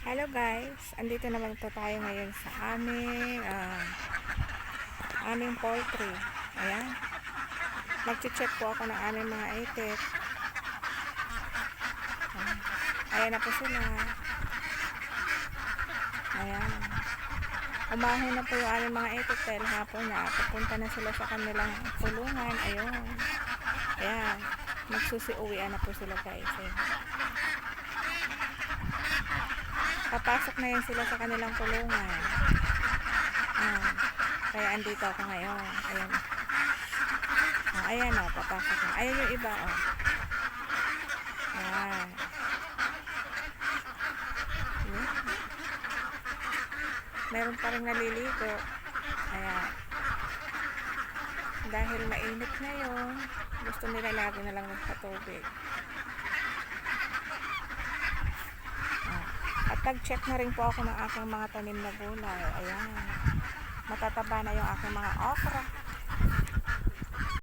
Hello guys, andito naman po tayo ngayon sa aming poultry. Ayan, magche-check po ako ng aming mga itik. Ayan na po sila. Ayan, umahon na po yung aming mga itik dahil hapon na pupunta na sila sa kanilang kulungan. Ayun, ayan, magsusiuwian na po sila guys. Ayan. Papasok na yun sila sa kanilang kulungan. Kaya andito ako ngayon. Ayan. Ayan o, papasok na. Ayan yung iba o. Ayan. Meron pa rin naliligo. Ayan. Dahil mainit ngayon, gusto nila lagi na lang magpatubig. At nag-check na rin po ako ng aking mga tanim na gulay. Ayan. Matataba na yung aking mga okra.